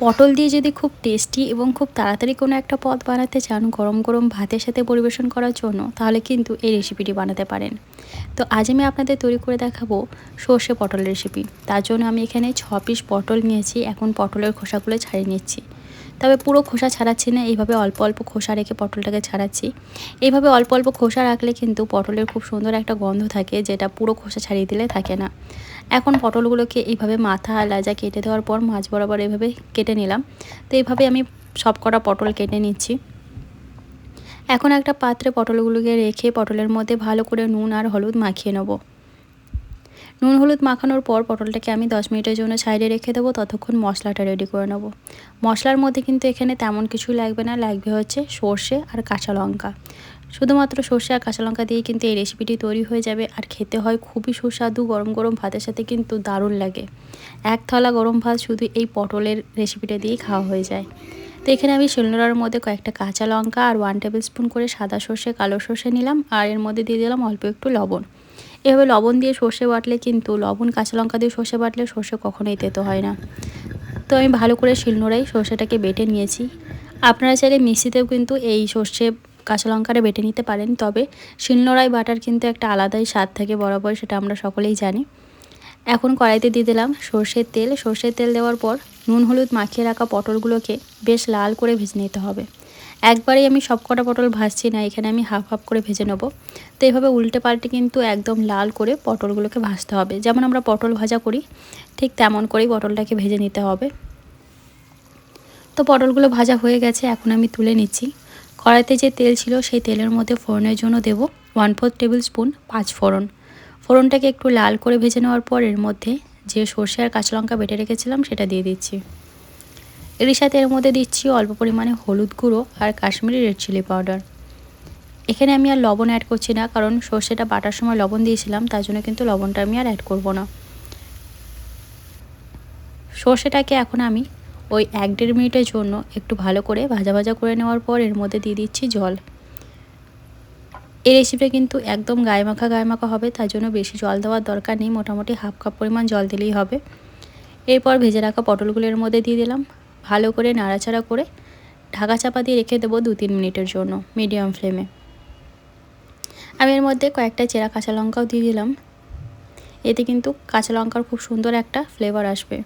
পটল দিয়ে যদি খুব টেস্টি এবং খুব তাড়াতাড়ি কোনো একটা পদ বানাতে চান গরম গরম ভাতের সাথে পরিবেশন করার জন্য, তাহলে কিন্তু এই রেসিপিটি বানাতে পারেন। তো আজ আমি আপনাদের তৈরি করে দেখাবো সর্ষে পটল রেসিপি। তার জন্য আমি এখানে 6 পিস পটল নিয়েছি। এখন পটলের খোসাগুলো ছাড়িয়ে নিচ্ছি, তবে পুরো খোসা ছাড়াচ্ছি না, এইভাবে অল্প অল্প খোসা রেখে পটলটাকে ছাড়াচ্ছি। এইভাবে অল্প অল্প খোসা রাখলে কিন্তু পটলের খুব সুন্দর একটা গন্ধ থাকে, যেটা পুরো খোসা ছাড়িয়ে দিলে থাকে না। এখন পটলগুলোকে এইভাবে মাথা আর লাজা কেটে দেওয়ার পর মাছ বরাবর এভাবে কেটে নিলাম। তো এইভাবে আমি সব কটা পটল কেটে নিচ্ছি। এখন একটা পাত্রে পটলগুলোকে রেখে পটলের মধ্যে ভালো করে নুন আর হলুদ মাখিয়ে নেব। নুন হলুদ মাখানোর পর পটলটাকে আমি 10 মিনিটের জন্য সাইডে রেখে দেবো, ততক্ষণ মশলাটা রেডি করে নেব। মশলার মধ্যে কিন্তু এখানে তেমন কিছু লাগবে না, লাগবে হচ্ছে সর্ষে আর কাঁচা লঙ্কা। শুধুমাত্র সর্ষে আর কাঁচা লঙ্কা দিয়ে কিন্তু এই রেসিপিটি তৈরি হয়ে যাবে, আর খেতে হয় খুবই সুস্বাদু। গরম গরম ভাতের সাথে কিন্তু দারুণ লাগে। এক থালা গরম ভাত শুধু এই পটলের রেসিপিটা দিয়েই খাওয়া হয়ে যায়। তো এখানে আমি শিলনোড়ার মধ্যে কয়েকটা কাঁচা লঙ্কা আর 1 টেবিল স্পুন করে সাদা সর্ষে কালো সর্ষে নিলাম, আর এর মধ্যে দিয়ে দিলাম অল্প একটু লবণ। এভাবে লবণ দিয়ে সর্ষে বাটলে কিন্তু, লবণ কাঁচা লঙ্কা দিয়ে সর্ষে বাটলে সর্ষে কখনোই তেতো হয় না। তো আমি ভালো করে শিলনোড়ায় সর্ষেটাকে বেটে নিয়েছি। আপনারা চাইলে মিক্সিতেও কিন্তু এই সর্ষে কাঁচা লঙ্কাটা বেটে নিতে পারেন, তবে শিলনোড়ায় বাটার কিন্তু একটা আলাদাই স্বাদ থাকে বরাবর, সেটা আমরা সকলেই জানি। এখন কড়াইতে দিয়ে দিলাম সর্ষের তেল। সর্ষের তেল দেওয়ার পর নুন হলুদ মাখিয়ে রাখা পটলগুলোকে বেশ লাল করে ভেজে নিতে হবে। একবারেই আমি সব কটা পটল ভাজছি না, এখানে আমি হাফ হাফ করে ভেজে নেব। তো এইভাবে উল্টে পাল্টে কিন্তু একদম লাল করে পটলগুলোকে ভাজতে হবে। যেমন আমরা পটল ভাজা করি ঠিক তেমন করেই পটলটাকে ভেজে নিতে হবে। তো পটলগুলো ভাজা হয়ে গেছে, এখন আমি তুলে নিচ্ছি। কড়াইতে যে তেল ছিল সেই তেলের মধ্যে ফোড়নের জন্য দেব 1/4 টেবিল স্পুন 5 ফোড়ন। ফোড়নটাকে একটু লাল করে ভেজে নেওয়ার পর এর মধ্যে যে সর্ষে আর কাঁচা লঙ্কা বেটে রেখেছিলাম সেটা দিয়ে দিচ্ছি। এর সাথে এর মধ্যে দিচ্ছি অল্প পরিমাণে হলুদ গুঁড়ো আর কাশ্মীরি রেড চিলি পাউডার। এখানে আমি আর লবণ অ্যাড করছি না, কারণ সর্ষেটা বাটার সময় লবণ দিয়েছিলাম, তার জন্য কিন্তু লবণটা আমি আর অ্যাড করব না। সর্ষেটাকে এখন আমি ওই 1-1.5 মিনিটের জন্য একটু ভালো করে ভাজা ভাজা করে নেওয়ার পর এর মধ্যে দিয়ে দিচ্ছি জল। এই রেসিপিটা কিন্তু একদম গায়ে মাখা হবে, তার জন্য বেশি জল দেওয়ার দরকার নেই, মোটামুটি হাফ কাপ পরিমাণ জল দিলেই হবে। এরপর ভেজে রাখা পটলগুলো এর মধ্যে দিয়ে দিলাম। ভালো করে নাড়াচাড়া করে ঢাকা চাপা দিয়ে রেখে দেবো 2-3 মিনিটের জন্য মিডিয়াম ফ্লেমে। আমি এর মধ্যে কয়েকটা চেরা কাঁচা লঙ্কাও দিয়ে দিলাম, এতে কিন্তু কাঁচা লঙ্কার খুব সুন্দর একটা ফ্লেভার আসবে।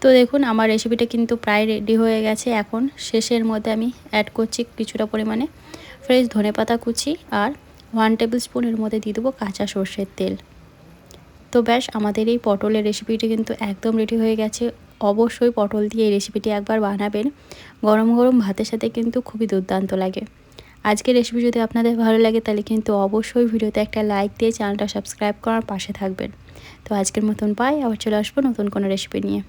তো দেখুন আমার রেসিপিটা কিন্তু প্রায় রেডি হয়ে গেছে। এখন শেষের মধ্যে আমি অ্যাড করছি কিছুটা পরিমাণে ফ্রেশ ধনেপাতা কুচি, আর 1 টেবিল স্পুন এর মধ্যে দিয়ে দেবো কাঁচা সর্ষের তেল। তো ব্যাস, আমাদের এই পটলের রেসিপিটি কিন্তু একদম রেডি হয়ে গেছে। অবশ্যই পটল দিয়ে এই রেসিপিটি একবার বানাবেন, গরম গরম ভাতের সাথে কিন্তু খুবই দুর্দান্ত লাগে। আজকের রেসিপি যদি আপনাদের ভালো লাগে তাহলে কিন্তু অবশ্যই ভিডিওতে একটা লাইক দিয়ে চ্যানেলটা সাবস্ক্রাইব করার পাশে থাকবেন। তো আজকের মতন বাই, আবার চলে আসবো নতুন কোনো রেসিপি নিয়ে।